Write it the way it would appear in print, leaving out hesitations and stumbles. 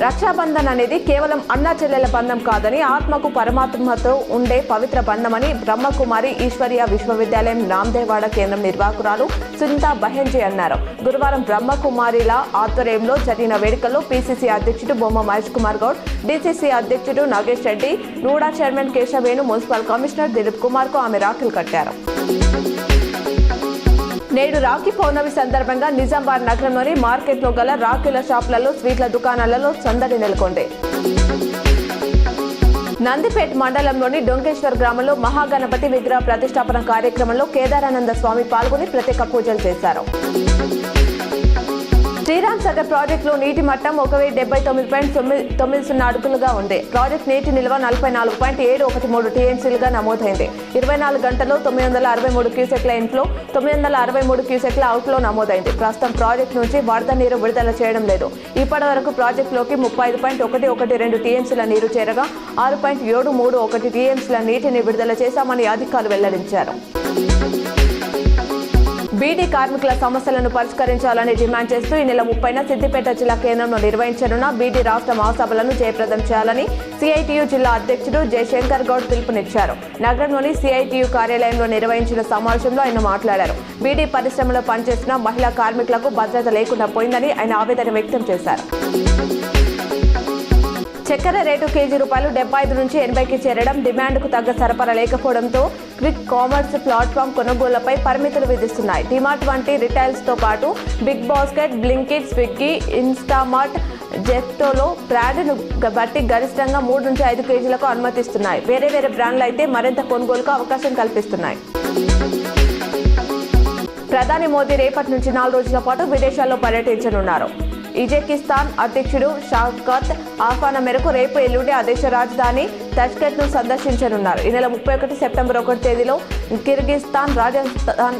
రక్షాబంధన్ అనేది కేవలం అన్నా చెల్లెల బంధం కాదని, ఆత్మకు పరమాత్మతో ఉండే పవిత్ర బంధమని బ్రహ్మకుమారి ఈశ్వరీయ విశ్వవిద్యాలయం నాందేవాడ కేంద్రం నిర్వాహకురాలు సునీతా బహెంజీ అన్నారు. గురువారం బ్రహ్మకుమారిల ఆధ్వర్యంలో జరిగిన వేడుకల్లో పీసీసీ అధ్యక్షుడు బొమ్మ మహేష్ కుమార్ గౌడ్, డీసీసీ అధ్యక్షుడు Nagesh Reddy, NUDA chairman Keshavenu, municipal commissioner Dilip Kumar కు ఆమె రాఖీలు కట్టారు. నేడు రాఖీ పౌర్ణమి సందర్భంగా నిజామాబాద్ నగరంలోని మార్కెట్లో గల రాఖీల షాపులలో, స్వీట్ల దుకాణాలలో సందడి నెలకొంది. నందిపేట్ మండలంలోని డొంకేశ్వర్ గ్రామంలో మహాగణపతి విగ్రహ ప్రతిష్టాపన కార్యక్రమంలో కేదారానంద స్వామి పాల్గొని ప్రత్యేక పూజలు చేశారు. శ్రీరామ్ సాగర్ ప్రాజెక్టులో నీటి మట్టం 1079.90 అడుగులుగా ఉంది. ప్రాజెక్టు నీటి నిల్వ 44.713 టీఎంసీలుగా నమోదైంది. 24 గంటల్లో 963 క్యూసెక్ల ఇన్ఫ్లో, 963 క్యూసెక్ల అవుట్ఫ్లో నమోదైంది. ప్రస్తుతం ప్రాజెక్టు నుంచి వరద నీరు విడుదల చేయడం లేదు. ఇప్పటి వరకు ప్రాజెక్టులోకి 35.112 టీఎంసీల నీరు చేరగా 6.731 టీఎంసీల నీటిని విడుదల చేశామని అధికారులు వెల్లడించారు. బీడీ కార్మికుల సమస్యలను పరిష్కరించాలని డిమాండ్ చేస్తూ ఈ నెల 30న సిద్దిపేట జిల్లా కేంద్రంలో నిర్వహించనున్న బీడీ రాష్ట్ర మహాసభలను జయప్రదం చేయాలని సిఐటియు జిల్లా అధ్యక్షుడు జయశంకర్ గౌడ్ పిలుపునిచ్చారు. నగరంలోని సిఐటియు కార్యాలయంలో నిర్వహించిన సమావేశంలో ఆయన మాట్లాడారు. బీడీ పరిశ్రమలో పనిచేస్తున్న మహిళా కార్మికులకు భద్రత లేకుండా పోయిందని ఆయన ఆవేదన వ్యక్తం చేశారు. చక్కెర రేటు కేజీ రూపాయలు 75 నుంచి 80కి చేరడం, డిమాండ్కు తగ్గ సరఫరా లేకపోవడంతో క్విక్ కామర్స్ ప్లాట్ఫామ్ కొనుగోళ్లపై పరిమితులు విధిస్తున్నాయి. డిమార్ట్ వంటి రిటైల్స్తో పాటు BigBasket, Blinkit, Swiggy, Instamart, జెప్టోలో బ్రాండ్ను బట్టి గరిష్టంగా 3 నుంచి 5 కేజీలకు అనుమతిస్తున్నాయి. వేరే బ్రాండ్లు అయితే మరింత కొనుగోలుకు అవకాశం కల్పిస్తున్నాయి. ప్రధాని మోదీ రేపటి నుంచి 4 రోజుల పాటు విదేశాల్లో పర్యటించనున్నారు. ఉజ్బెకిస్తాన్ అధ్యక్షుడు షావ్కత్ ఆహ్వానం మేరకు రేపు ఎల్లుండి ఆ దేశ రాజధాని తష్కెంట్ను సందర్శించనున్నారు. ఈ నెల 31 సెప్టెంబర్ 1 తేదీలో కిర్గిస్థాన్, రాజస్థాన్